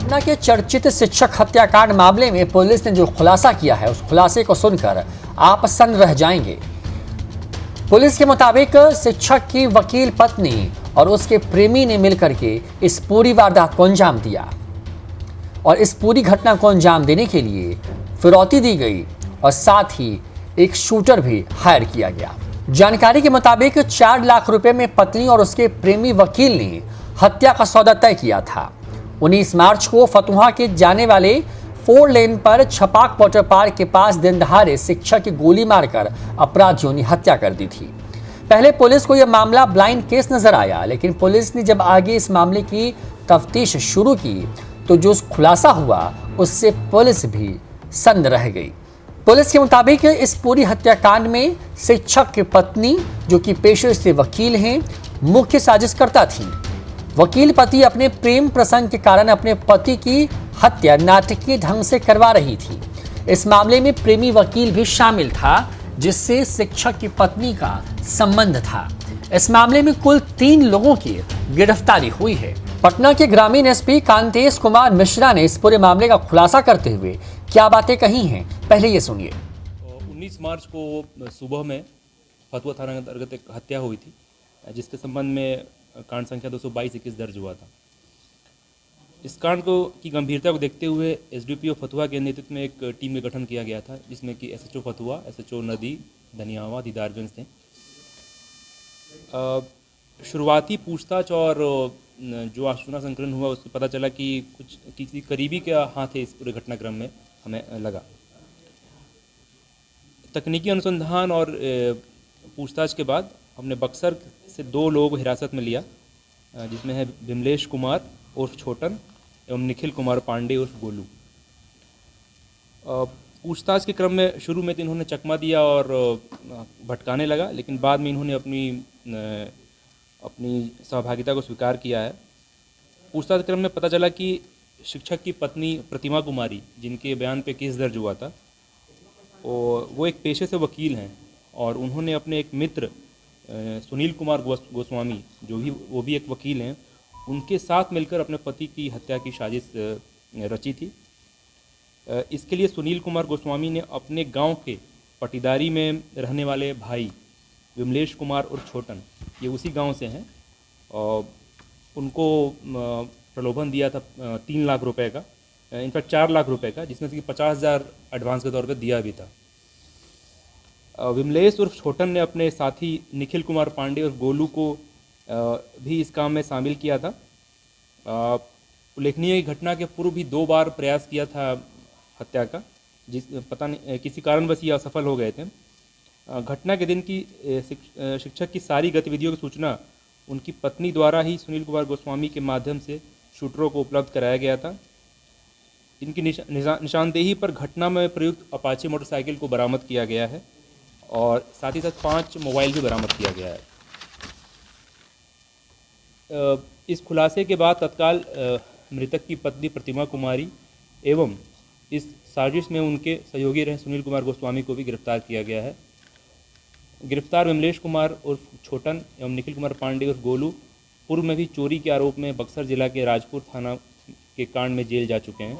पटना के चर्चित शिक्षक हत्याकांड मामले में पुलिस ने जो खुलासा किया है उस खुलासे को सुनकर आप सन्न रह जाएंगे। पुलिस के मुताबिक शिक्षक की वकील पत्नी और उसके प्रेमी ने मिलकर के इस पूरी वारदात को अंजाम दिया और इस पूरी घटना को अंजाम देने के लिए फिरौती दी गई और साथ ही एक शूटर भी हायर किया गया। जानकारी के मुताबिक 4 लाख रुपए में पत्नी और उसके प्रेमी वकील ने हत्या का सौदा तय किया था। 19 मार्च को फतुहा के जाने वाले 4 लेन पर छपाक वाटर पार्क के पास दिन दहाड़े शिक्षक की गोली मारकर अपराधियों ने हत्या कर दी थी। पहले पुलिस को यह मामला ब्लाइंड केस नजर आया, लेकिन पुलिस ने जब आगे इस मामले की तफ्तीश शुरू की तो जो खुलासा हुआ उससे पुलिस भी सन्न रह गई। पुलिस के मुताबिक इस पूरी हत्याकांड में शिक्षक की पत्नी, जो कि पेशे से वकील हैं, मुख्य साजिशकर्ता थी। वकील पति अपने प्रेम प्रसंग के कारण अपने पति की हत्या नाटकीय ढंग से करवा रही थी। इस मामले में प्रेमी वकील भी शामिल था जिससे शिक्षक की पत्नी का संबंध था। इस मामले में कुल 3 लोगों की गिरफ्तारी हुई है। पटना के ग्रामीण एसपी कांतेश कुमार मिश्रा ने इस पूरे मामले का खुलासा करते हुए क्या बातें कही हैं, पहले ये सुनिए। 19 मार्च को सुबह में फतुहा थाना के अंतर्गत एक हत्या हुई थी, जिसके संबंध में कांड संख्या 222-21 दर्ज हुआ था। इस कांड को की गंभीरता को देखते हुए एसडीपीओ फतुहा के नेतृत्व में एक टीम का गठन किया गया था, जिसमें कि एसएचओ फतुहा, एसएचओ नदी, धनियावा, दीदारगंज थे। शुरुआती पूछताछ और जो आशुना संकलन हुआ उससे पता चला कि कुछ किसी करीबी का हाथ है इस पूरे घटनाक्रम में, हमें लगा। तकनीकी अनुसंधान और पूछताछ के बाद हमने बक्सर से 2 लोगों को हिरासत में लिया, जिसमें है विमलेश कुमार उर्फ छोटन एवं निखिल कुमार पांडे उर्फ गोलू। पूछताछ के क्रम में शुरू में तो इन्होंने चकमा दिया और भटकाने लगा, लेकिन बाद में इन्होंने अपनी सहभागिता को स्वीकार किया है। पूछताछ क्रम में पता चला कि शिक्षक की पत्नी प्रतिमा कुमारी, जिनके बयान पे केस दर्ज हुआ था, और वो एक पेशे से वकील हैं और उन्होंने अपने एक मित्र सुनील कुमार गोस्वामी, वो भी एक वकील हैं, उनके साथ मिलकर अपने पति की हत्या की साजिश रची थी। इसके लिए सुनील कुमार गोस्वामी ने अपने गांव के पटीदारी में रहने वाले भाई विमलेश कुमार और छोटन, ये उसी गांव से हैं, और उनको प्रलोभन दिया था 3 लाख रुपए का, इनफैक्ट 4 लाख रुपए का, जिसमें से 50,000 एडवांस के तौर पर दिया भी था। विमलेश उर्फ छोटन ने अपने साथी निखिल कुमार पांडे और गोलू को भी इस काम में शामिल किया था। उल्लेखनीय घटना के पूर्व भी 2 बार प्रयास किया था हत्या का, पता नहीं किसी कारणवश ये असफल हो गए थे। घटना के दिन की शिक्षक की सारी गतिविधियों की सूचना उनकी पत्नी द्वारा ही सुनील कुमार गोस्वामी के माध्यम से शूटरों को उपलब्ध कराया गया था। इनकी निशानदेही पर घटना में प्रयुक्त अपाचे मोटरसाइकिल को बरामद किया गया है और साथ ही साथ 5 मोबाइल भी बरामद किया गया है। इस खुलासे के बाद तत्काल मृतक की पत्नी प्रतिमा कुमारी एवं इस साजिश में उनके सहयोगी रहे सुनील कुमार गोस्वामी को भी गिरफ्तार किया गया है। गिरफ्तार विमलेश कुमार उर्फ छोटन एवं निखिल कुमार पांडे उर्फ गोलू पूर्व में भी चोरी के आरोप में बक्सर जिला के राजपुर थाना के कांड में जेल जा चुके हैं।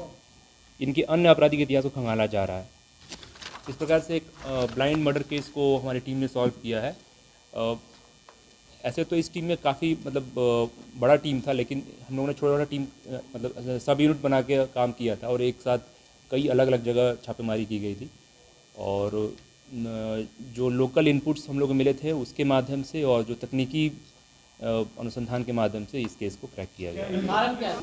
इनके अन्य आपराधिक इतिहास को खंगाला जा रहा है। इस प्रकार से एक ब्लाइंड मर्डर केस को हमारी टीम ने सॉल्व किया है। ऐसे तो इस टीम में काफ़ी बड़ा टीम था, लेकिन हम लोगों ने छोटा टीम सब यूनिट बना के काम किया था और एक साथ कई अलग अलग जगह छापेमारी की गई थी और जो लोकल इनपुट्स हम लोग को मिले थे उसके माध्यम से और जो तकनीकी अनुसंधान के माध्यम से इस केस को क्रैक किया गया।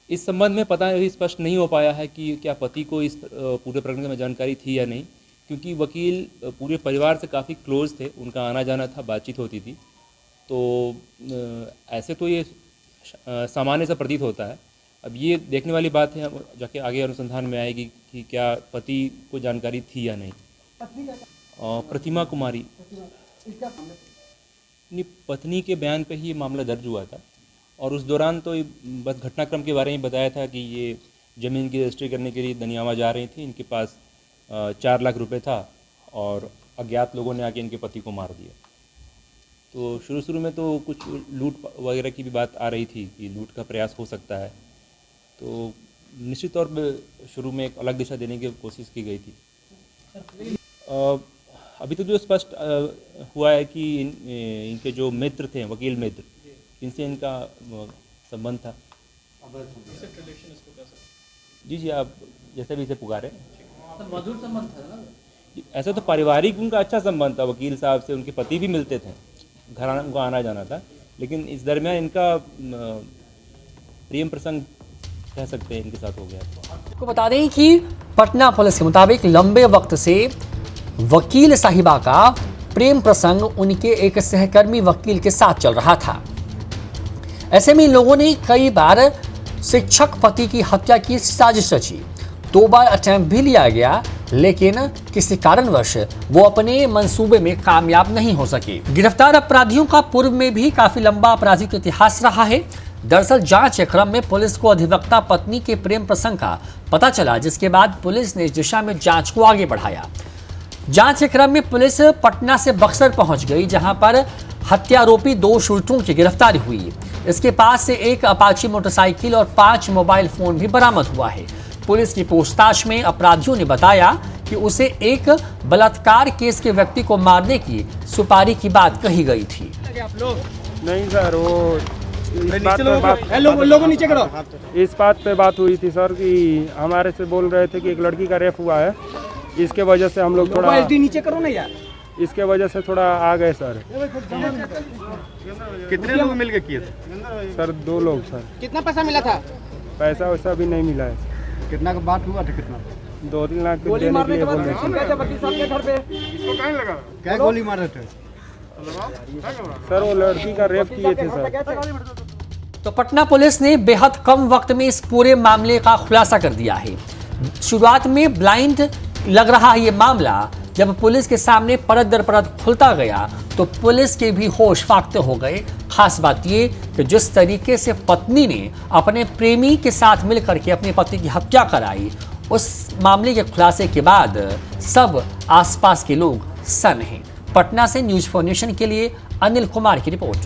इस संबंध में पता स्पष्ट नहीं हो पाया है कि क्या पति को इस पूरे प्रकरण में जानकारी थी या नहीं, क्योंकि वकील पूरे परिवार से काफ़ी क्लोज थे, उनका आना जाना था, बातचीत होती थी, तो ऐसे तो ये सामान्य सा प्रतीत होता है। अब ये देखने वाली बात है, जाके आगे अनुसंधान में आएगी कि क्या पति को जानकारी थी या नहीं। प्रतिमा कुमारी अपनी पत्नी के बयान पे ही ये मामला दर्ज हुआ था और उस दौरान तो बस घटनाक्रम के बारे में बताया था कि ये ज़मीन की रजिस्ट्री करने के लिए दनियावा जा रही थी, इनके पास 4 लाख रुपए था और अज्ञात लोगों ने आके इनके पति को मार दिया। तो शुरू में तो कुछ लूट वगैरह की भी बात आ रही थी कि लूट का प्रयास हो सकता है, तो निश्चित तौर पे शुरू में एक अलग दिशा देने की कोशिश की गई थी। अभी तो जो स्पष्ट हुआ है कि इनके जो मित्र थे, वकील मित्र, इनसे इनका संबंध था। जी, आप जैसे भी इसे पुकारें, मधुर संबंध था ना? ऐसा तो पारिवारिक उनका अच्छा संबंध था, वकील साहब से उनके पति भी मिलते थे, घर उनको आना जाना था, लेकिन इस दरमियान इनका प्रेम प्रसंग कह सकते हैं इनके साथ हो गया। आपको बता दें कि पटना पुलिस के मुताबिक लंबे वक्त से वकील साहिबा का प्रेम प्रसंग उनके एक सहकर्मी वकील के साथ चल रहा था। ऐसे में इन लोगों ने कई बार शिक्षक पति की हत्या की साजिश रची। 2 बार अटेम्प्ट भी लिया गया, लेकिन किसी कारणवश वो अपने मंसूबे में कामयाब नहीं हो सके। गिरफ्तार अपराधियों का पूर्व में भी काफी लंबा आपराधिक इतिहास रहा है। दरअसल जांच के क्रम में पुलिस को अधिवक्ता पत्नी के प्रेम प्रसंग का पता चला, जिसके बाद पुलिस ने इस दिशा में जांच को आगे बढ़ाया। जांच के क्रम में पुलिस पटना से बक्सर पहुंच गई, जहां पर हत्यारोपी 2 शूटरों की गिरफ्तारी हुई। इसके पास से एक अपाची मोटरसाइकिल और 5 मोबाइल फोन भी बरामद हुआ है। पुलिस की पूछताछ में अपराधियों ने बताया कि उसे एक बलात्कार केस के व्यक्ति को मारने की सुपारी की बात कही गई थी। नहीं सर, वो लोगों नीचे करो। इस बात पे बात हुई थी सर कि हमारे से बोल रहे थे कि एक लड़की का रेप हुआ है, इसके वजह से हम लोग थोड़ा नीचे करो ना यार, इसके वजह से थोड़ा आ गए सर। कितने लोग मिल के किए थे? सर 2 लोग सर। कितना पैसा मिला था? पैसा वैसा भी नहीं मिला है। कितना का बात हुआ था? कितना? 2-3 लाख देने के लिए बोल रहे थे। क्या गोली मार रहे थे? सर वो लड़की का रेप किए थे सर। तो पटना पुलिस ने बेहद कम वक्त में इस पूरे मामले का खुलासा कर दिया है। शुरुआत में ब्लाइंड लग रहा है ये मामला, जब पुलिस के सामने परत दर परत खुलता गया तो पुलिस के भी होश फाख्ते हो गए। खास बात ये कि जिस तरीके से पत्नी ने अपने प्रेमी के साथ मिलकर के अपने पति की हत्या कराई, उस मामले के खुलासे के बाद सब आसपास के लोग सन्न हैं। पटना से न्यूज़4 नेशन के लिए अनिल कुमार की रिपोर्ट।